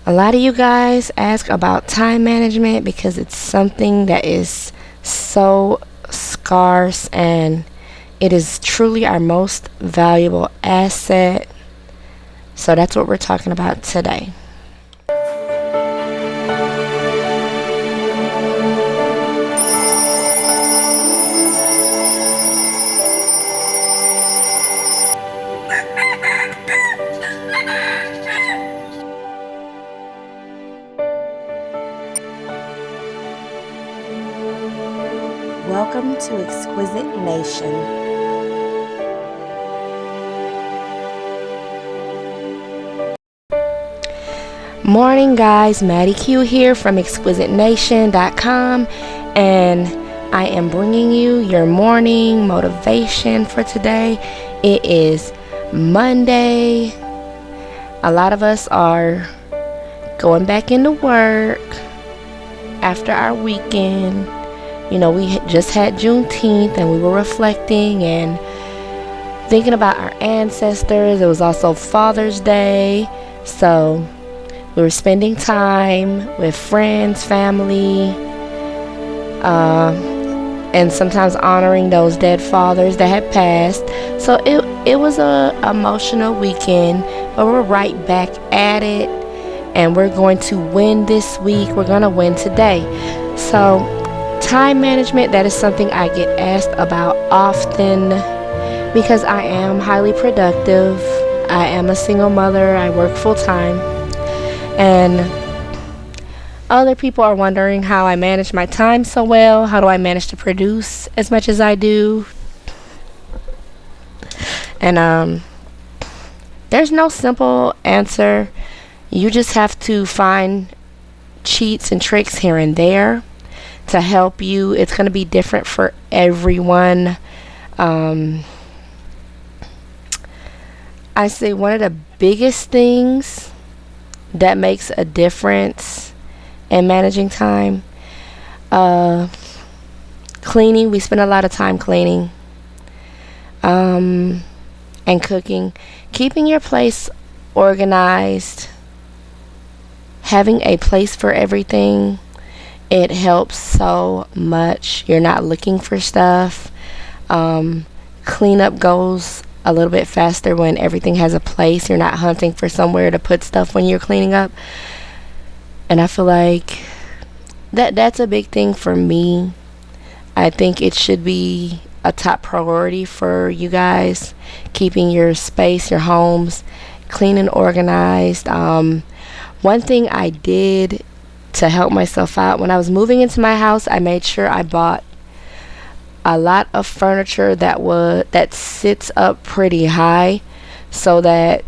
A lot of you guys ask about time management because it's something that is so scarce and it is truly our most valuable asset. So that's what we're talking about today. Welcome to Exquisite Nation. Morning guys, Maddie Q here from exquisitenation.com, and I am bringing you your morning motivation for today. It is Monday. A lot of us are going back into work after our weekend. You know, we just had Juneteenth and we were reflecting and thinking about our ancestors. It was also Father's Day, so we were spending time with friends, family, and sometimes honoring those dead fathers that had passed. So it was a emotional weekend, but we're right back at it, and we're going to win this week. We're going to win today. So time management, that is something I get asked about often because I am highly productive. I am a single mother. I work full time. And other people are wondering how I manage my time so well. How do I manage to produce as much as I do? And there's no simple answer. You just have to find cheats and tricks here and there to help you. It's going to be different for everyone. I say one of the biggest things that makes a difference in managing time, cleaning. We spend a lot of time cleaning, and cooking. Keeping your place organized, having a place for everything, it helps so much. You're not looking for stuff. Cleanup goes a little bit faster when everything has a place. You're not hunting for somewhere to put stuff when you're cleaning up. And I feel like that's a big thing for me. I think it should be a top priority for you guys, keeping your space, your homes clean and organized. One thing I did to help myself out, when I was moving into my house, I made sure I bought a lot of furniture that sits up pretty high so that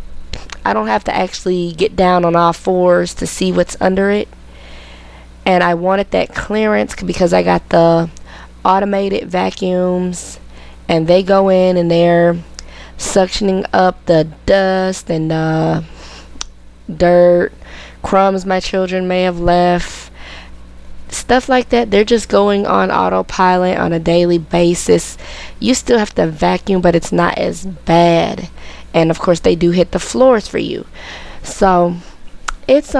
I don't have to actually get down on all fours to see what's under it. And I wanted that clearance because I got the automated vacuums, and they go in and they're suctioning up the dust and the dirt, crumbs my children may have left, stuff like that. They're just going on autopilot on a daily basis. You still have to vacuum, but it's not as bad. And of course they do hit the floors for you. So it's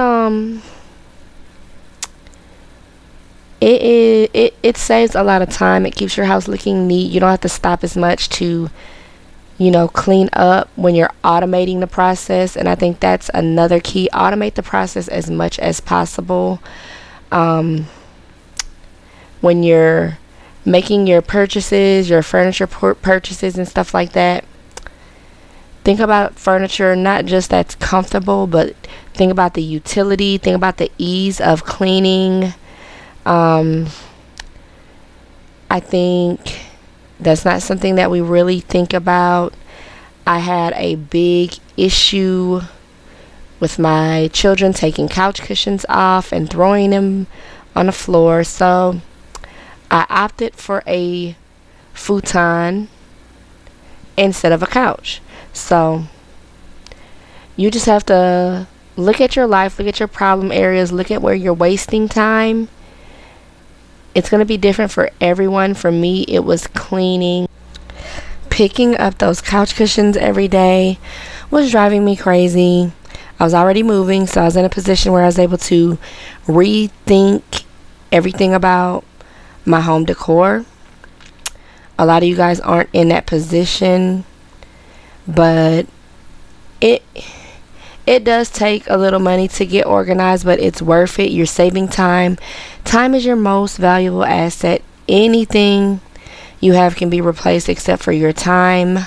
it saves a lot of time. It keeps your house looking neat. You don't have to stop as much to clean up when you're automating the process. And I think that's another key. Automate the process as much as possible. When you're making your purchases, your furniture purchases and stuff like that, think about furniture not just that's comfortable, but think about the utility, think about the ease of cleaning. I think that's not something that we really think about. I had a big issue with my children taking couch cushions off and throwing them on the floor, so I opted for a futon instead of a couch. So you just have to look at your life, look at your problem areas, look at where you're wasting time. It's going to be different for everyone. For me, it was cleaning. Picking up those couch cushions every day was driving me crazy. I was already moving, so I was in a position where I was able to rethink everything about my home decor. A lot of you guys aren't in that position, but it it does take a little money to get organized, but it's worth it. You're saving time. Time is your most valuable asset. Anything you have can be replaced except for your time.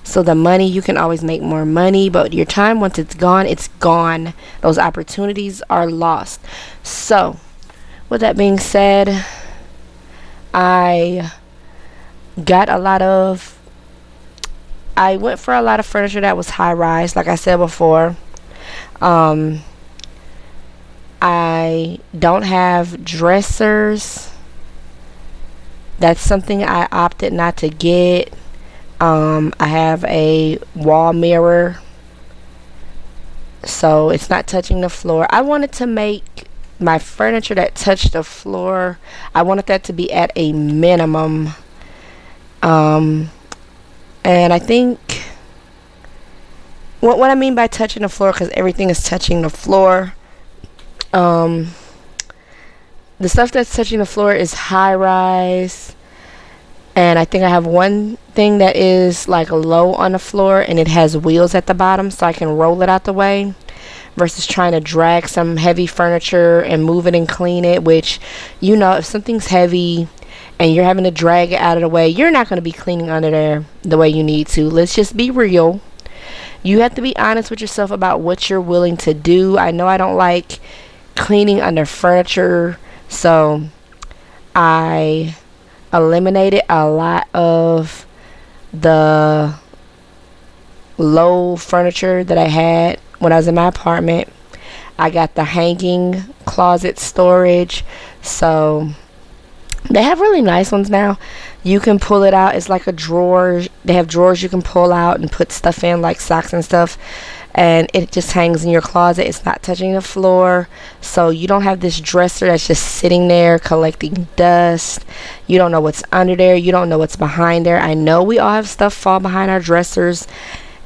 So the money, you can always make more money, but your time, once it's gone, it's gone. Those opportunities are lost. So with that being said, I got a lot of I went for a lot of furniture that was high rise, like I said before. I don't have dressers. That's something I opted not to get. I have a wall mirror, so it's not touching the floor. I wanted to make my furniture that touched the floor, I wanted that to be at a minimum. And I think what I mean by touching the floor, because everything is touching the floor. The stuff that's touching the floor is high rise, and I think I have one thing that is like low on the floor and it has wheels at the bottom, so I can roll it out the way versus trying to drag some heavy furniture and move it and clean it, which, you know, if something's heavy and you're having to drag it out of the way, you're not going to be cleaning under there the way you need to. Let's just be real. You have to be honest with yourself about what you're willing to do. I know I don't like cleaning under furniture, so I eliminated a lot of the low furniture that I had when I was in my apartment. I got the hanging closet storage, so they have really nice ones now. You can pull it out. It's like a drawer. They have drawers you can pull out and put stuff in, like socks and stuff, and it just hangs in your closet. It's not touching the floor, so you don't have this dresser that's just sitting there collecting dust. You don't know what's under there. You don't know what's behind there. I know we all have stuff fall behind our dressers,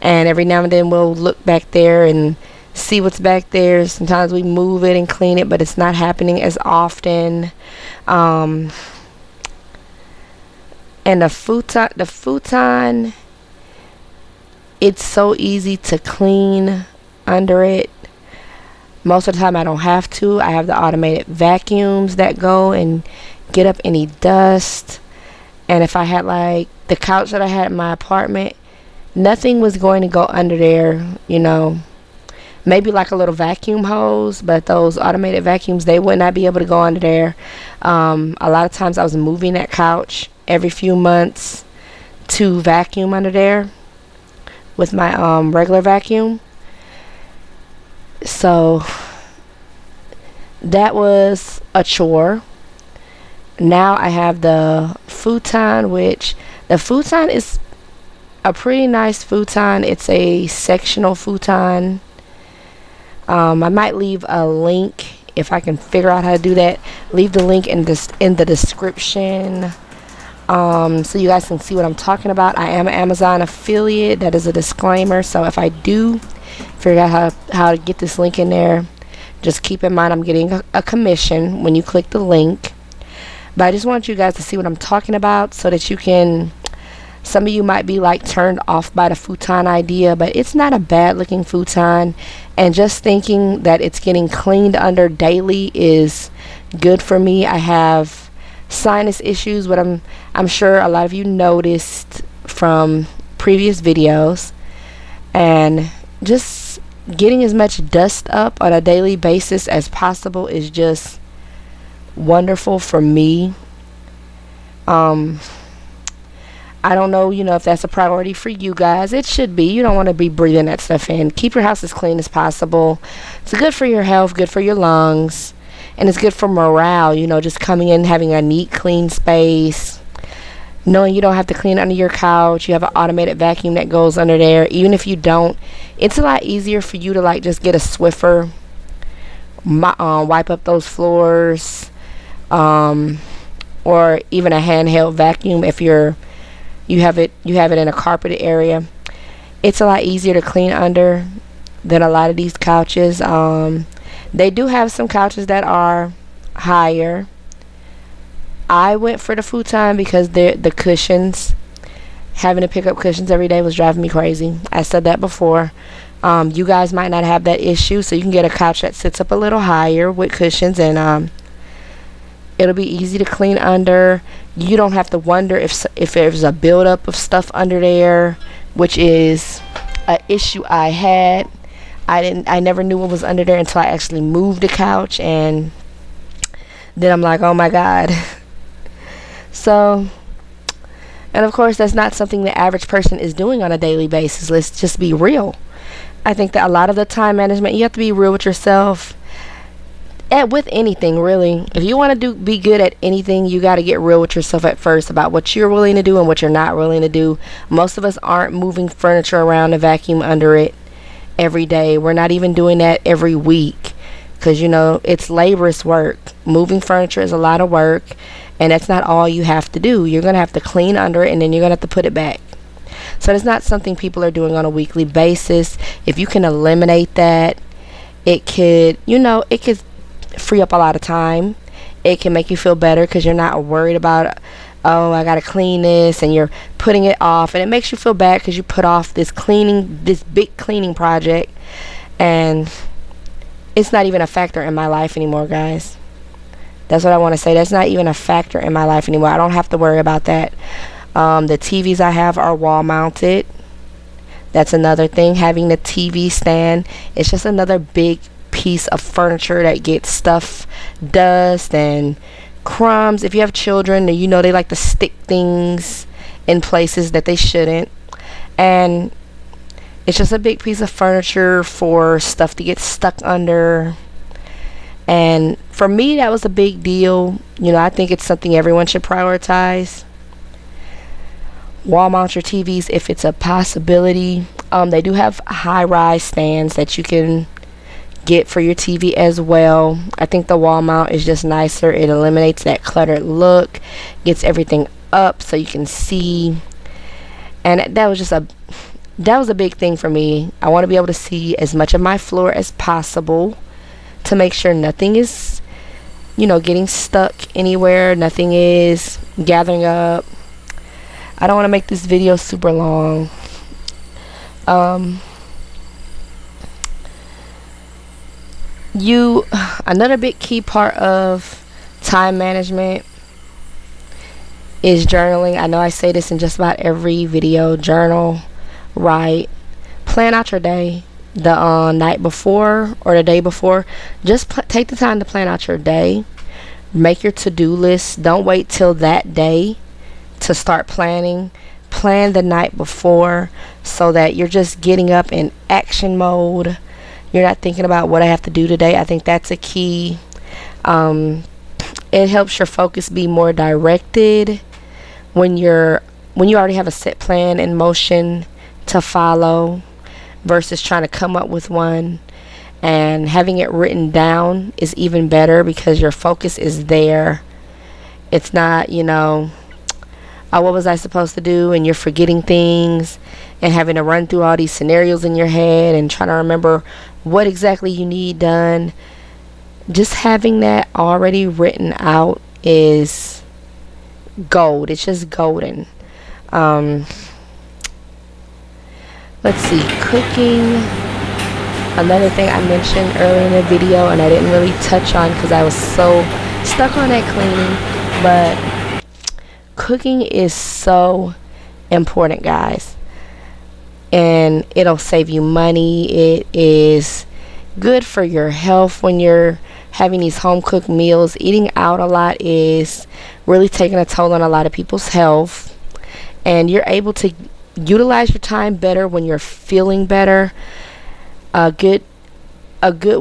and every now and then we'll look back there and see what's back there. Sometimes we move it and clean it, but it's not happening as often. And the futon, it's so easy to clean under it. Most of the time I don't have to. I have the automated vacuums that go and get up any dust. And if I had like the couch that I had in my apartment, nothing was going to go under there, you know. Maybe like a little vacuum hose, but those automated vacuums, they would not be able to go under there. A lot of times I was moving that couch every few months to vacuum under there with my regular vacuum. So that was a chore. Now I have the futon, which the futon is a pretty nice futon. It's a sectional futon. I might leave a link if I can figure out how to do that. Leave the link in the description, so you guys can see what I'm talking about. I am an Amazon affiliate. That is a disclaimer. So if I do figure out how to get this link in there, just keep in mind I'm getting a commission when you click the link. But I just want you guys to see what I'm talking about so that you can. Some of you might be like turned off by the futon idea, but it's not a bad looking futon, and just thinking that it's getting cleaned under daily is good for me. I have sinus issues, but I'm sure a lot of you noticed from previous videos, and just getting as much dust up on a daily basis as possible is just wonderful for me. I don't know, if that's a priority for you guys. It should be. You don't want to be breathing that stuff in. Keep your house as clean as possible. It's good for your health, good for your lungs, and it's good for morale, just coming in, having a neat, clean space, knowing you don't have to clean under your couch. You have an automated vacuum that goes under there. Even if you don't, it's a lot easier for you to like just get a Swiffer, wipe up those floors, or even a handheld vacuum if you have it in a carpeted area. It's a lot easier to clean under than a lot of these couches. They do have some couches that are higher. I went for the futon because the cushions, having to pick up cushions every day was driving me crazy. I said that before. You guys might not have that issue, so you can get a couch that sits up a little higher with cushions, and it'll be easy to clean under. You don't have to wonder if there's a buildup of stuff under there, which is an issue I had. I never knew what was under there until I actually moved the couch, and then I'm like, oh my god. So, and of course, that's not something the average person is doing on a daily basis. Let's just be real. I think that a lot of the time management, you have to be real with yourself. With anything, really. If you want to be good at anything, you got to get real with yourself at first about what you're willing to do and what you're not willing to do. Most of us aren't moving furniture around to vacuum under it every day. We're not even doing that every week, because it's laborious work. Moving furniture is a lot of work, and that's not all you have to do. You're going to have to clean under it, and then you're going to have to put it back. So it's not something people are doing on a weekly basis. If you can eliminate that, it could free up a lot of time. It can make you feel better because you're not worried about, oh, I gotta clean this, and you're putting it off, and it makes you feel bad because you put off this big cleaning project, and it's not even a factor in my life anymore, guys. That's what I want to say. That's not even a factor in my life anymore. I don't have to worry about that. The TVs I have are wall mounted. That's another thing. Having the TV stand, it's just another big piece of furniture that gets stuff, dust and crumbs. If you have children, they like to stick things in places that they shouldn't, and it's just a big piece of furniture for stuff to get stuck under. And for me, that was a big deal. I think it's something everyone should prioritize. Wall mount your TVs if it's a possibility. They do have high-rise stands that you can get for your TV as well. I think the wall mount is just nicer. It eliminates that cluttered look, gets everything up so you can see. And that was a big thing for me. I want to be able to see as much of my floor as possible to make sure nothing is getting stuck anywhere, nothing is gathering up. I don't want to make this video super long. Another big key part of time management is journaling. I know I say this in just about every video. Journal, write, plan out your day the night before or the day before. Just take the time to plan out your day. Make your to-do list. Don't wait till that day to start planning. Plan the night before so that you're just getting up in action mode. You're not thinking about what I have to do today. I think that's a key. It helps your focus be more directed when you already have a set plan in motion to follow versus trying to come up with one. And having it written down is even better because your focus is there. It's not, oh, what was I supposed to do? And you're forgetting things and having to run through all these scenarios in your head and trying to remember what exactly you need done. Just having that already written out is gold. It's just golden. Let's see, cooking. Another thing I mentioned earlier in the video and I didn't really touch on because I was so stuck on that cleaning, but cooking is so important, guys, and it'll save you money. It is good for your health when you're having these home cooked meals. Eating out a lot is really taking a toll on a lot of people's health, and you're able to utilize your time better when you're feeling better. A good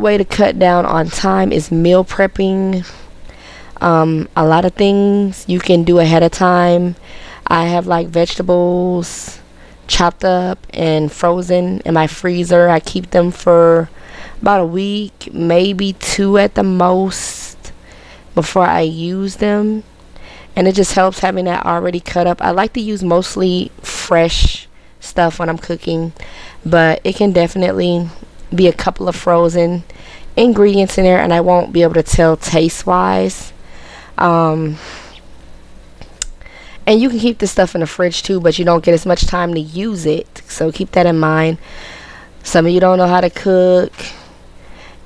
way to cut down on time is meal prepping. A lot of things you can do ahead of time. I have like vegetables chopped up and frozen in my freezer. I keep them for about a week, maybe 2 at the most before I use them, and it just helps having that already cut up. I like to use mostly fresh stuff when I'm cooking, but it can definitely be a couple of frozen ingredients in there, and I won't be able to tell taste wise. And you can keep this stuff in the fridge too, but you don't get as much time to use it, so keep that in mind. Some of you don't know how to cook.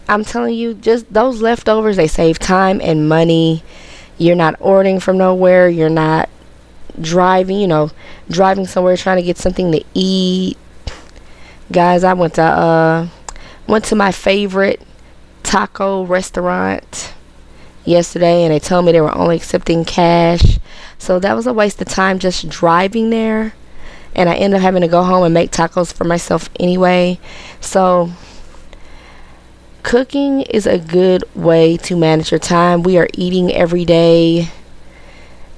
I'm telling you, just those leftovers, they save time and money. You're not ordering from nowhere. You're not driving somewhere trying to get something to eat. Guys, I went to my favorite taco restaurant yesterday, and they told me they were only accepting cash. So that was a waste of time just driving there, and I ended up having to go home and make tacos for myself anyway. So cooking is a good way to manage your time. We are eating every day,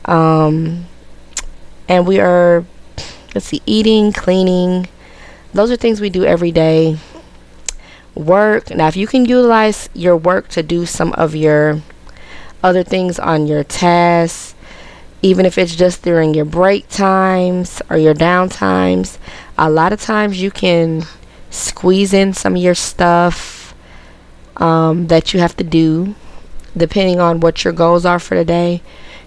and we are, eating, cleaning. Those are things we do every day. Work. Now, if you can utilize your work to do some of your other things on your tasks, even if it's just during your break times or your down times, a lot of times you can squeeze in some of your stuff that you have to do, depending on what your goals are for the day.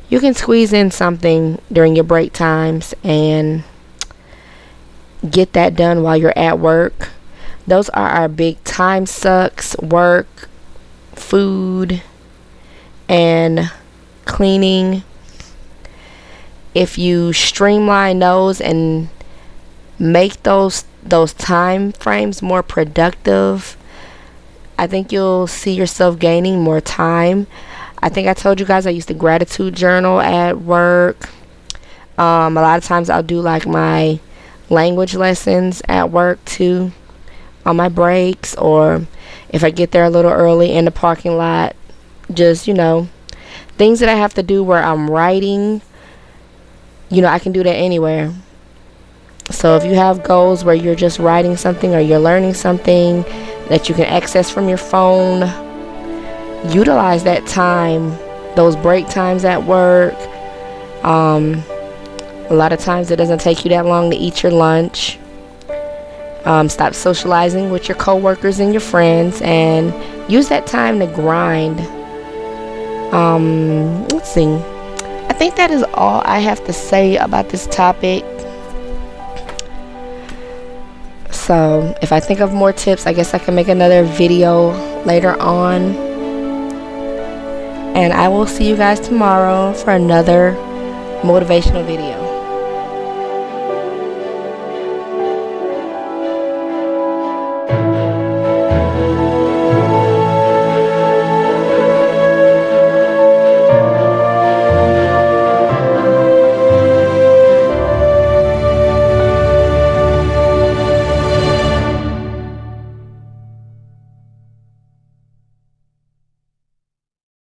You can squeeze in something during your break times and get that done while you're at work. Those are our big time sucks: work, food, and cleaning. If you streamline those and make those time frames more productive, I think you'll see yourself gaining more time. I think I told you guys I used to gratitude journal at work. A lot of times I'll do like my language lessons at work too, on my breaks, or if I get there a little early in the parking lot. Just, things that I have to do where I'm writing, I can do that anywhere. So if you have goals where you're just writing something or you're learning something that you can access from your phone, utilize that time, those break times at work. A lot of times it doesn't take you that long to eat your lunch. Stop socializing with your coworkers and your friends, and use that time to grind. Let's see. I think that is all I have to say about this topic. So if I think of more tips, I guess I can make another video later on. And I will see you guys tomorrow for another motivational video.